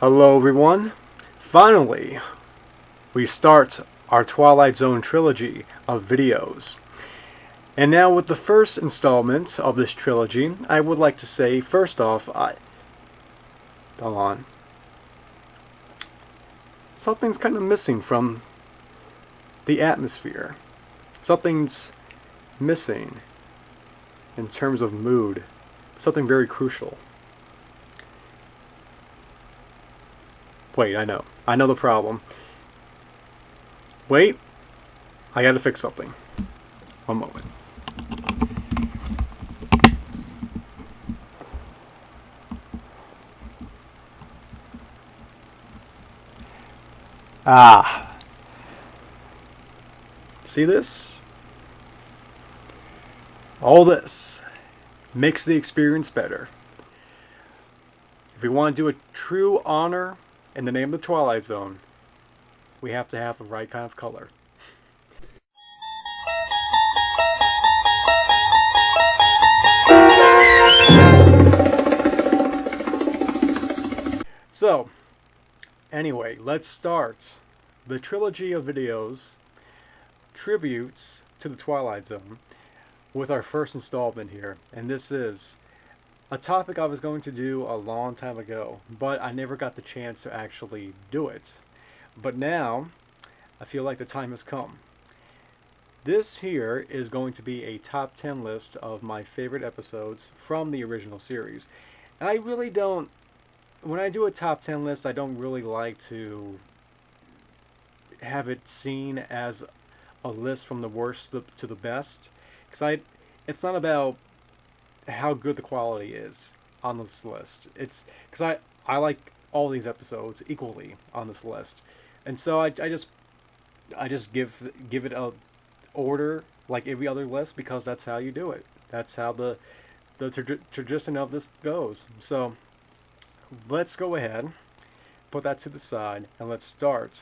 Hello everyone. Finally, we start our Twilight Zone trilogy of videos. And now with the first installment of this trilogy, I would like to say first off, hold on. Something's kind of missing from the atmosphere. Something's missing in terms of mood. Something very crucial. Wait, I know. I know the problem. Wait, I gotta fix something. One moment. Ah. See this? All this makes the experience better. If we want to do a true honor in the name of the Twilight Zone, we have to have the right kind of color. So, anyway, let's start the trilogy of videos, tributes to the Twilight Zone, with our first installment here. And this is a topic I was going to do a long time ago, but I never got the chance to actually do it. But now, I feel like the time has come. This here is going to be a top 10 list of my favorite episodes from the original series. And I really don't, when I do a top 10 list, I don't really like to have it seen as a list from the worst to the best. Because it's not about how good the quality is on this list. It's because I like all these episodes equally on this list. And so I just give it a order like every other list because that's how you do it. That's how the tradition of this goes. So let's go ahead, put that to the side, and let's start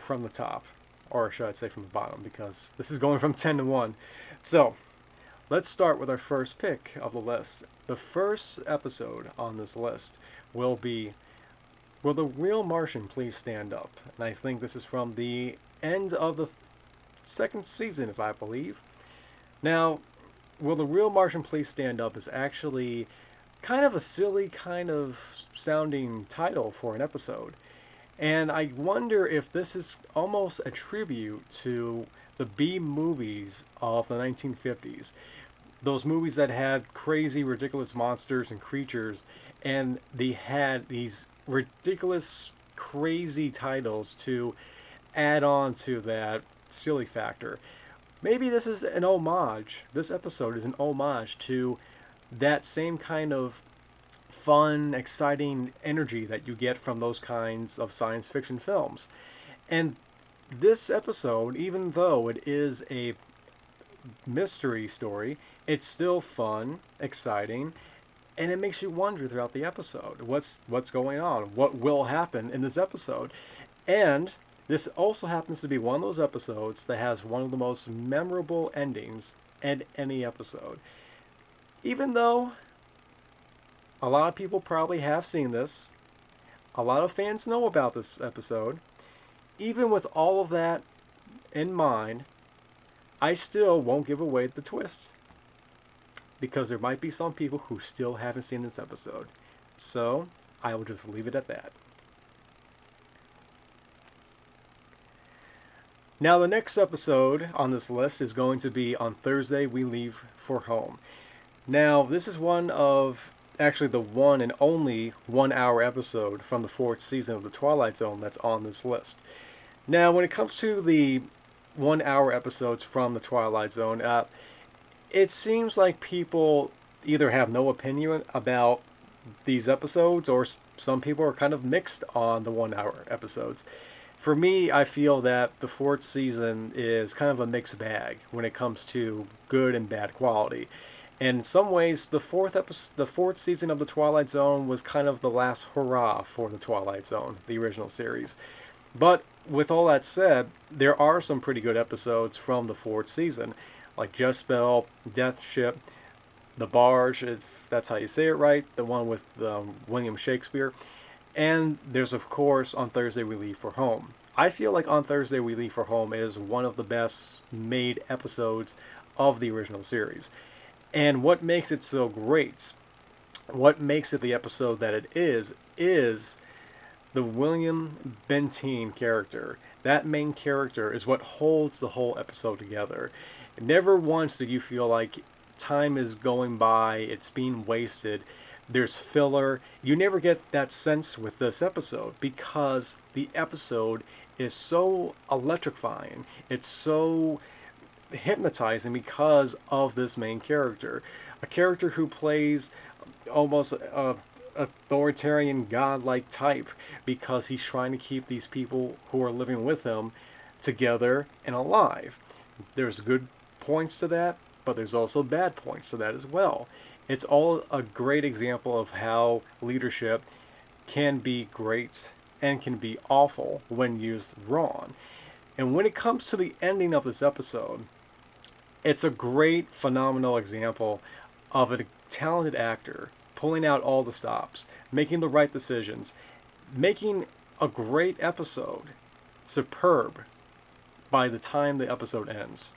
from the top, or should I say from the bottom, because this is going from 10 to 1. So let's start with our first pick of the list. The first episode on this list will be Will the Real Martian Please Stand Up? And I think this is from the end of the second season, if I believe. Now, Will the Real Martian Please Stand Up is actually kind of a silly kind of sounding title for an episode. And I wonder if this is almost a tribute to the B movies of the 1950s. Those movies that had crazy, ridiculous monsters and creatures, and they had these ridiculous, crazy titles to add on to that silly factor. Maybe this is an homage. This episode is an homage to that same kind of fun, exciting energy that you get from those kinds of science fiction films. And this episode, even though it is a mystery story, it's still fun, exciting, and it makes you wonder throughout the episode what's going on, what will happen in this episode. And this also happens to be one of those episodes that has one of the most memorable endings in any episode. Even though a lot of people probably have seen this, a lot of fans know about this episode, even with all of that in mind, I still won't give away the twist. Because there might be some people who still haven't seen this episode. So, I will just leave it at that. Now, the next episode on this list is going to be On Thursday We Leave for Home. Now, this is one of, actually the one and only 1 hour episode from the 4th season of The Twilight Zone that's on this list. Now, when it comes to the 1 hour episodes from The Twilight Zone, it seems like people either have no opinion about these episodes, or some people are kind of mixed on the 1 hour episodes. For me, I feel that the 4th season is kind of a mixed bag when it comes to good and bad quality. And in some ways, the 4th season of the Twilight Zone was kind of the last hurrah for the Twilight Zone, the original series. But with all that said, there are some pretty good episodes from the 4th season, like Jezebel, Death Ship, The Barge, if that's how you say it right, the one with William Shakespeare. And there's, of course, On Thursday We Leave for Home. I feel like On Thursday We Leave for Home is one of the best made episodes of the original series. And what makes it so great, what makes it the episode that it is the William Benteen character. That main character is what holds the whole episode together. Never once do you feel like time is going by, it's being wasted, there's filler. You never get that sense with this episode because the episode is so electrifying. It's so hypnotizing because of this main character. A character who plays almost a authoritarian godlike type because he's trying to keep these people who are living with him together and alive. There's good points to that, but there's also bad points to that as well. It's all a great example of how leadership can be great and can be awful when used wrong. And when it comes to the ending of this episode, it's a great, phenomenal example of a talented actor pulling out all the stops, making the right decisions, making a great episode superb by the time the episode ends.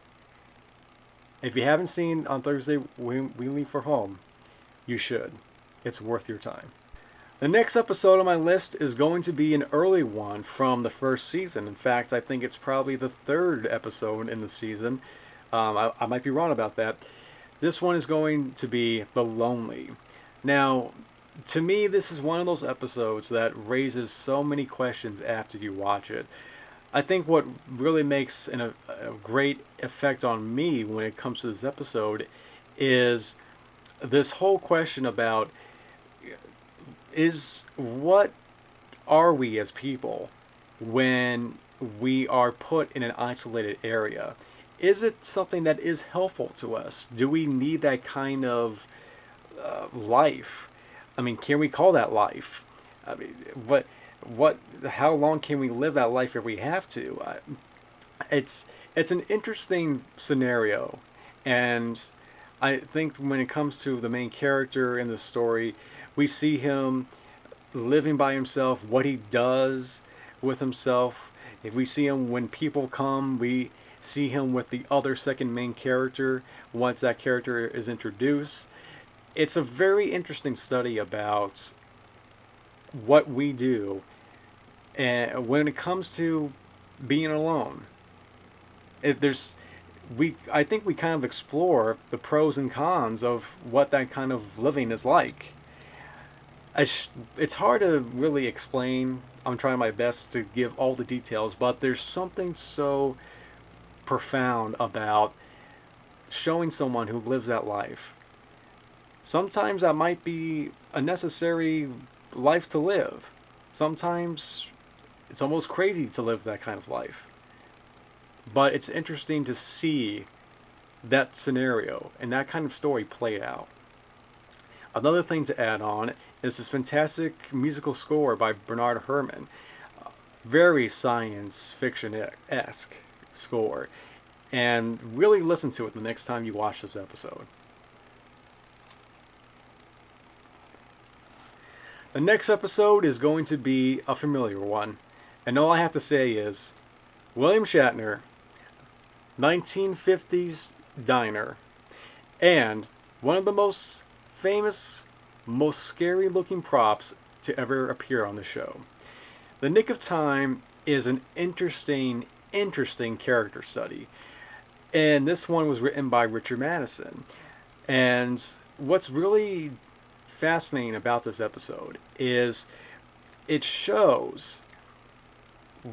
If you haven't seen On Thursday We Leave for Home, you should. It's worth your time. The next episode on my list is going to be an early one from the first season. In fact, I think it's probably the third episode in the season. I might be wrong about that. This one is going to be The Lonely. Now, to me, this is one of those episodes that raises so many questions after you watch it. I think what really makes a great effect on me when it comes to this episode is this whole question about what are we as people when we are put in an isolated area? Is it something that is helpful to us? Do we need that kind of life? I mean, can we call that life? I mean, how long can we live that life if we have to? It's it's an interesting scenario, and I think when it comes to the main character in the story, we see him living by himself, what he does with himself. If we see him when people come, we see him with the other second main character once that character is introduced. It's a very interesting study about what we do and when it comes to being alone. There's I think we kind of explore the pros and cons of what that kind of living is like. It's hard to really explain. I'm trying my best to give all the details, but there's something so profound about showing someone who lives that life. Sometimes that might be a necessary life to live. Sometimes it's almost crazy to live that kind of life. But it's interesting to see that scenario and that kind of story played out. Another thing to add on is this fantastic musical score by Bernard Herrmann. Very science fiction-esque score. And really listen to it the next time you watch this episode. The next episode is going to be a familiar one. And all I have to say is, William Shatner, 1950s diner, and one of the most famous, most scary looking props to ever appear on the show. The Nick of Time is an interesting character study. And this one was written by Richard Madison. And what's really fascinating about this episode is it shows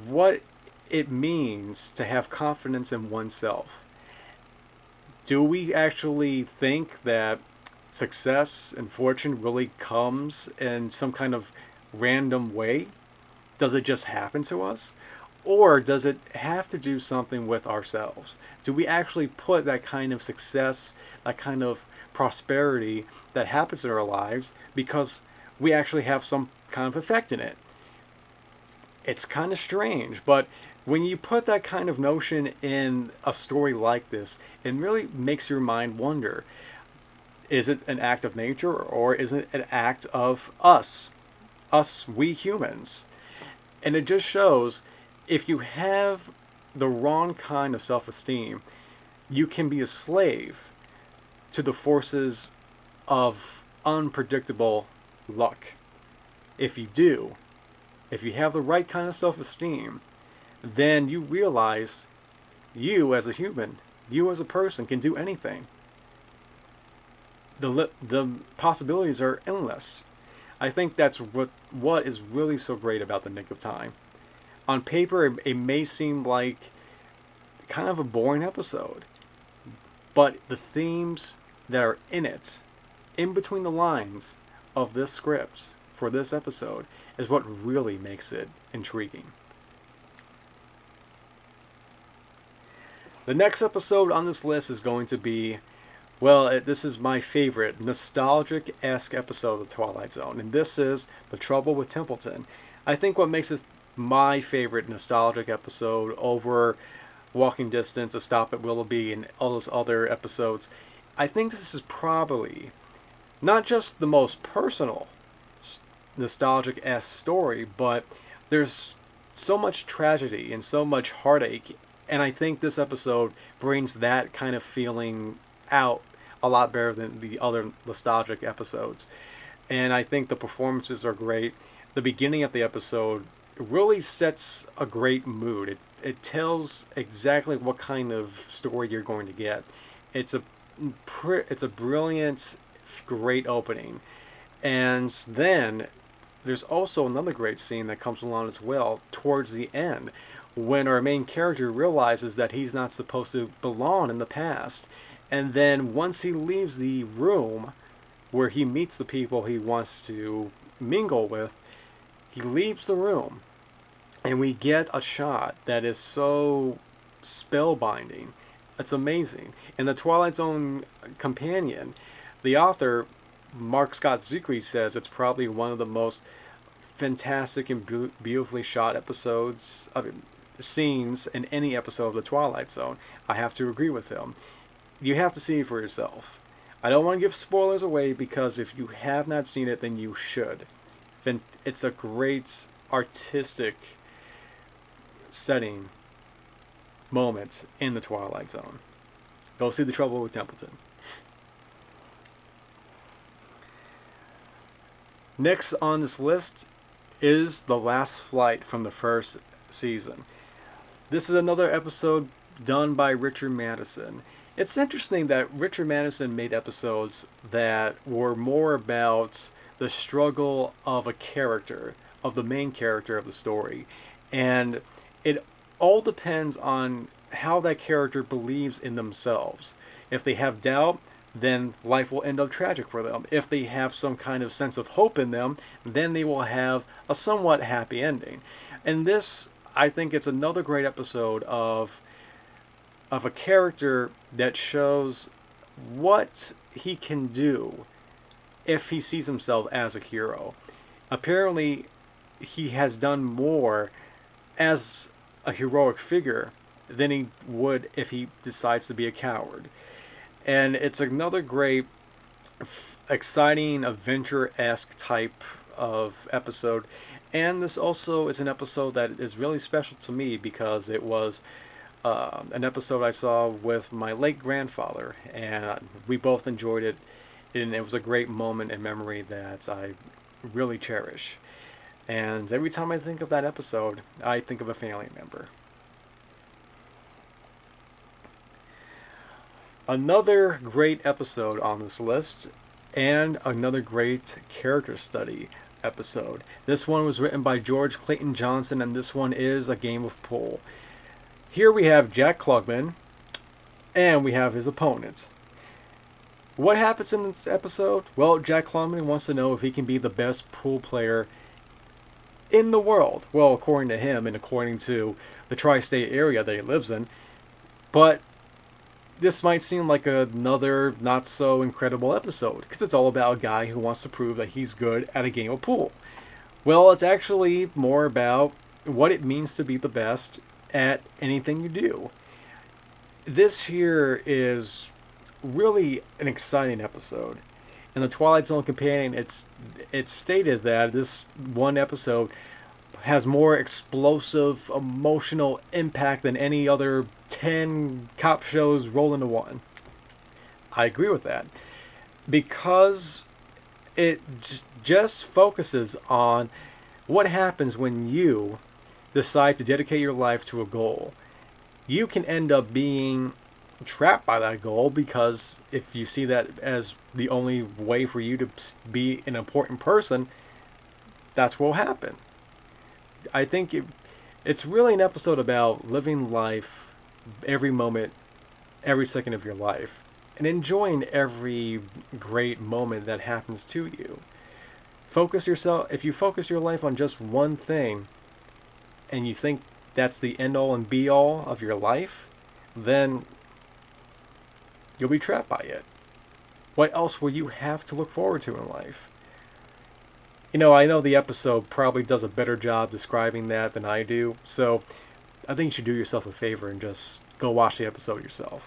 what it means to have confidence in oneself. Do we actually think that success and fortune really comes in some kind of random way? Does it just happen to us? Or does it have to do something with ourselves? Do we actually put that kind of success, that kind of prosperity that happens in our lives because we actually have some kind of effect in it? It's kind of strange, but when you put that kind of notion in a story like this, it really makes your mind wonder. Is it an act of nature or is it an act of us? us, we humans. And it just shows if you have the wrong kind of self-esteem, you can be a slave to the forces of unpredictable luck. If you do, if you have the right kind of self-esteem, then you realize you as a human, you as a person can do anything. The possibilities are endless. I think that's what is really so great about The Nick of Time. On paper, it may seem like kind of a boring episode, but the themes that are in it, in between the lines of this script for this episode, is what really makes it intriguing. The next episode on this list is going to be, well, this is my favorite nostalgic-esque episode of Twilight Zone, and this is The Trouble with Templeton. I think what makes this my favorite nostalgic episode over Walking Distance, A Stop at Willoughby, and all those other episodes, I think this is probably not just the most personal nostalgic-esque story, but there's so much tragedy and so much heartache, and I think this episode brings that kind of feeling out a lot better than the other nostalgic episodes. And I think the performances are great. The beginning of the episode really sets a great mood. It tells exactly what kind of story you're going to get. It's a brilliant, great opening. And then there's also another great scene that comes along as well towards the end, when our main character realizes that he's not supposed to belong in the past. And then once he leaves the room where he meets the people he wants to mingle with, he leaves the room, and we get a shot that is so spellbinding. It's amazing. In the Twilight Zone companion, the author, Mark Scott Zuckery, says it's probably one of the most fantastic and beautifully shot episodes, scenes in any episode of the Twilight Zone. I have to agree with him. You have to see it for yourself. I don't want to give spoilers away, because if you have not seen it, then you should. It's a great artistic setting moment in the Twilight Zone. Go see The Trouble with Templeton. Next on this list is The Last Flight from the first season. This is another episode done by Richard Madison. It's interesting that Richard Madison made episodes that were more about the struggle of a character, of the main character of the story. And it all depends on how that character believes in themselves. If they have doubt, then life will end up tragic for them. If they have some kind of sense of hope in them, then they will have a somewhat happy ending. And this, I think it's another great episode of a character that shows what he can do if he sees himself as a hero. Apparently, he has done more as a heroic figure than he would if he decides to be a coward. And it's another great, exciting, adventure-esque type of episode. And this also is an episode that is really special to me, because it was an episode I saw with my late grandfather, and we both enjoyed it, and it was a great moment in memory that I really cherish. And every time I think of that episode, I think of a family member. Another great episode on this list, and another great character study episode. This one was written by George Clayton Johnson, and this one is A Game of Pool. Here we have Jack Klugman, and we have his opponent. What happens in this episode? Well, Jack Klugman wants to know if he can be the best pool player in the world. Well, according to him, and according to the tri-state area that he lives in. But this might seem like another not so incredible episode, because it's all about a guy who wants to prove that he's good at a game of pool. Well, it's actually more about what it means to be the best at anything you do. This here is really an exciting episode. In the Twilight Zone companion, it's stated that this one episode has more explosive emotional impact than any other 10 cop shows rolled into one. I agree with that because it just focuses on what happens when you decide to dedicate your life to a goal. You can end up being trapped by that goal because if you see that as the only way for you to be an important person, that's what will happen. I think it's really an episode about living life every moment, every second of your life, and enjoying every great moment that happens to you. If you focus your life on just one thing and you think that's the end all and be all of your life, then you'll be trapped by it. What else will you have to look forward to in life? I know the episode probably does a better job describing that than I do, so I think you should do yourself a favor and just go watch the episode yourself.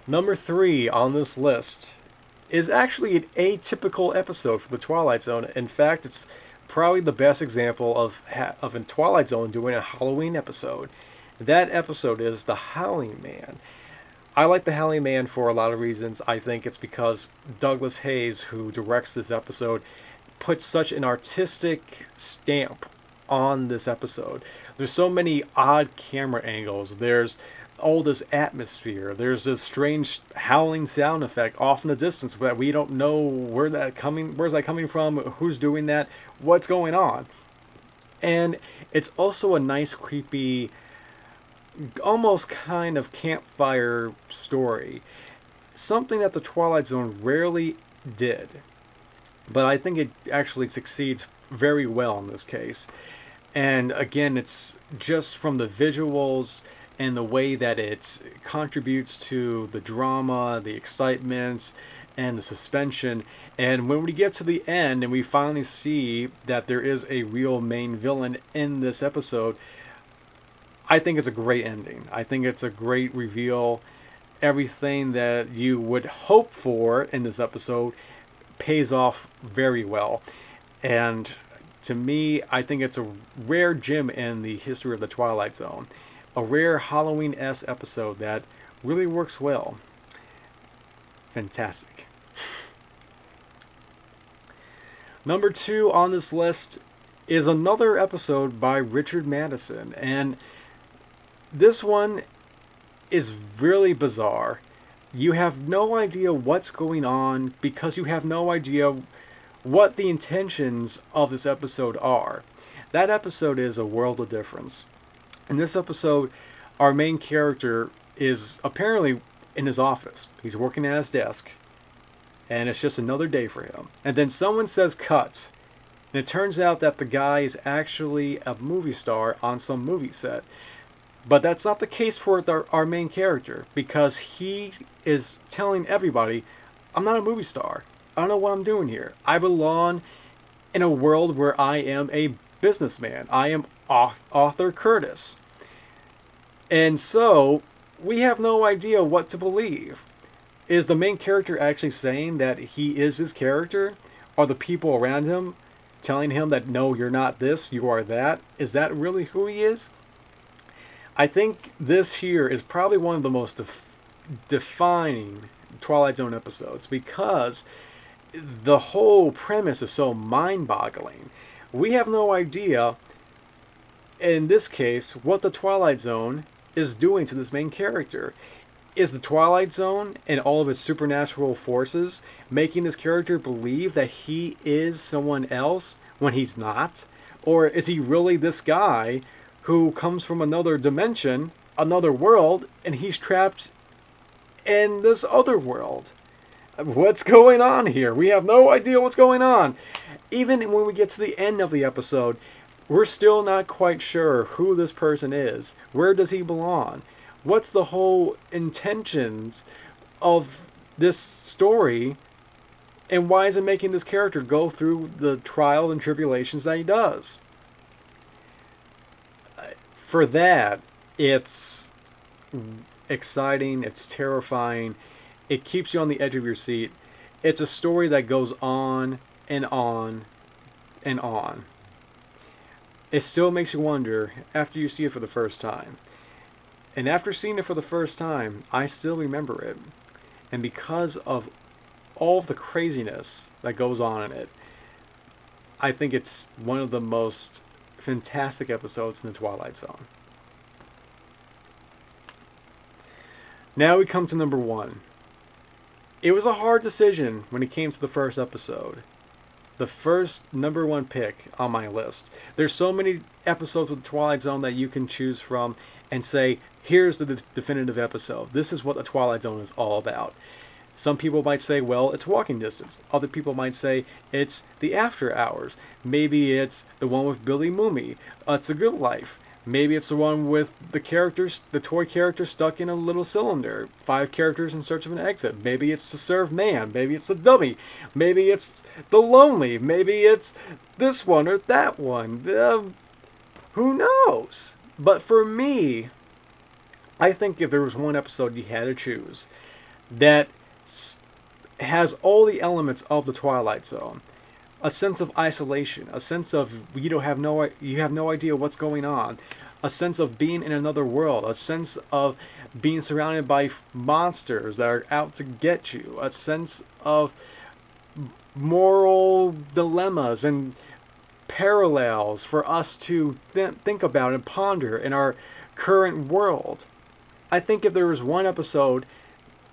Number 3 on this list is actually an atypical episode for the Twilight Zone. In fact, it's probably the best example of a Twilight Zone doing a Halloween episode. That episode is the Hallie Man. I like the Hallie Man for a lot of reasons. I think it's because Douglas Hayes, who directs this episode, puts such an artistic stamp on this episode. There's so many odd camera angles. There's all this atmosphere. There's this strange howling sound effect off in the distance that we don't know where's that coming from, who's doing that, what's going on. And it's also a nice, creepy, almost kind of campfire story. Something that the Twilight Zone rarely did. But I think it actually succeeds very well in this case. And again, it's just from the visuals and the way that it contributes to the drama, the excitement, and the suspension. And when we get to the end and we finally see that there is a real main villain in this episode, I think it's a great ending. I think it's a great reveal. Everything that you would hope for in this episode pays off very well. And to me, I think it's a rare gem in the history of the Twilight Zone. A rare Halloween-esque episode that really works well. Fantastic. Number 2 on this list is another episode by Richard Madison, and this one is really bizarre. You have no idea what's going on because you have no idea what the intentions of this episode are. That episode is A World of Difference. In this episode, our main character is apparently in his office. He's working at his desk, and it's just another day for him. And then someone says cut, and it turns out that the guy is actually a movie star on some movie set. But that's not the case for our main character, because he is telling everybody, I'm not a movie star. I don't know what I'm doing here. I belong in a world where I am a businessman. I am Arthur Curtis. And so, we have no idea what to believe. Is the main character actually saying that he is his character? Are the people around him telling him that, no, you're not this, you are that? Is that really who he is? I think this here is probably one of the most defining Twilight Zone episodes because the whole premise is so mind-boggling. We have no idea, in this case, what the Twilight Zone is doing to this main character. Is the Twilight Zone and all of its supernatural forces making this character believe that he is someone else when he's not? Or is he really this guy who comes from another dimension, another world, and he's trapped in this other world? What's going on here? We have no idea what's going on. Even when we get to the end of the episode, we're still not quite sure who this person is. Where does he belong? What's the whole intentions of this story? And why is it making this character go through the trials and tribulations that he does? For that, it's exciting, it's terrifying, it keeps you on the edge of your seat. It's a story that goes on and on and on. It still makes you wonder after you see it for the first time. And after seeing it for the first time, I still remember it. And because of all of the craziness that goes on in it, I think it's one of the most fantastic episodes in the Twilight Zone. Now we come to number 1. It was a hard decision when it came to the first episode. The first number 1 pick on my list. There's so many episodes of the Twilight Zone that you can choose from and say, here's the definitive episode. This is what the Twilight Zone is all about. Some people might say, well, it's Walking Distance. Other people might say it's The After Hours. Maybe it's the one with Billy Mooney. It's A Good Life. Maybe it's the one with the characters, the toy character stuck in a little cylinder. 5 characters in search of an exit. Maybe it's The Served Man. Maybe it's The Dummy. Maybe it's The Lonely. Maybe it's this one or that one. Who knows? But for me, I think if there was one episode you had to choose that has all the elements of the Twilight Zone, a sense of isolation, a sense of you have no idea what's going on, a sense of being in another world, a sense of being surrounded by monsters that are out to get you, a sense of moral dilemmas and parallels for us to think about and ponder in our current world. I think if there was one episode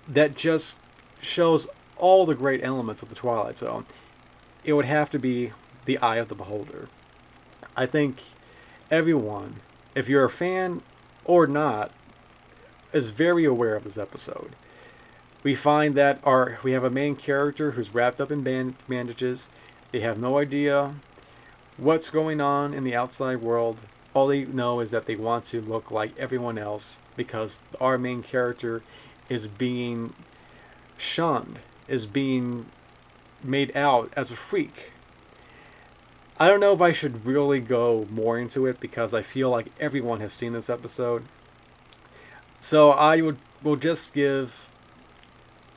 that just shows all the great elements of the Twilight Zone, it would have to be The Eye of the Beholder. I think everyone, if you're a fan or not, is very aware of this episode. We find that we have a main character who's wrapped up in bandages. They have no idea what's going on in the outside world. All they know is that they want to look like everyone else because our main character is being shunned, is being made out as a freak. I don't know if I should really go more into it because I feel like everyone has seen this episode. So I will just give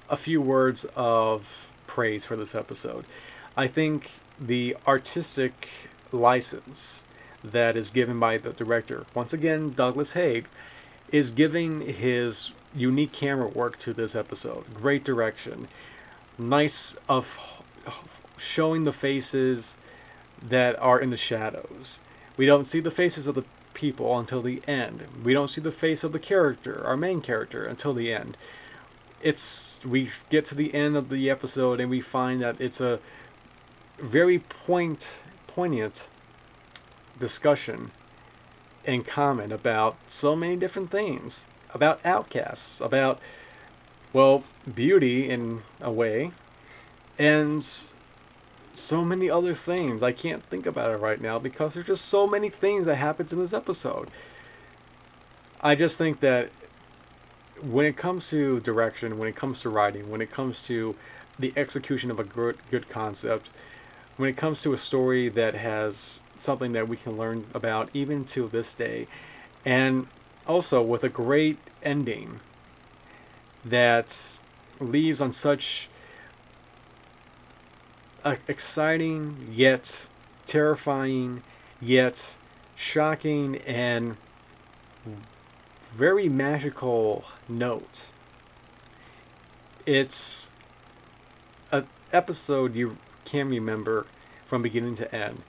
a few words of praise for this episode. I think the artistic license that is given by the director, once again Douglas Haig, is giving his unique camera work to this episode. Great direction. Nice of showing the faces that are in the shadows. We don't see the faces of the people until the end. We don't see the face of the character, our main character, until the end. We get to the end of the episode and we find that it's a very poignant discussion and comment about so many different things. About outcasts, about, well, beauty in a way, and so many other things. I can't think about it right now because there's just so many things that happens in this episode. I just think that when it comes to direction, when it comes to writing, when it comes to the execution of a good concept, when it comes to a story that has something that we can learn about even to this day, and also with a great ending that leaves on such an exciting yet terrifying yet shocking and very magical note. It's an episode you can remember from beginning to end.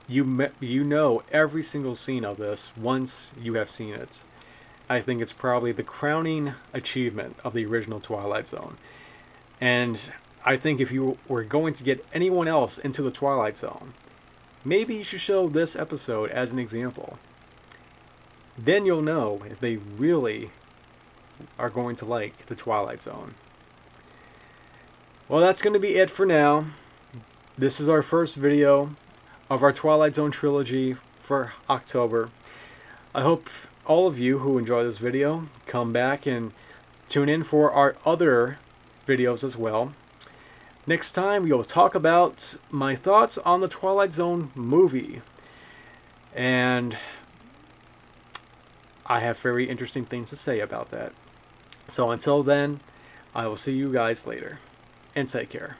You know every single scene of this once you have seen it. I think it's probably the crowning achievement of the original Twilight Zone. And I think if you were going to get anyone else into the Twilight Zone, maybe you should show this episode as an example. Then you'll know if they really are going to like the Twilight Zone. Well, that's going to be it for now. This is our first video of our Twilight Zone trilogy for October. I hope all of you who enjoy this video come back and tune in for our other videos as well. Next time we will talk about my thoughts on the Twilight Zone movie. And I have very interesting things to say about that. So until then, I will see you guys later, and take care.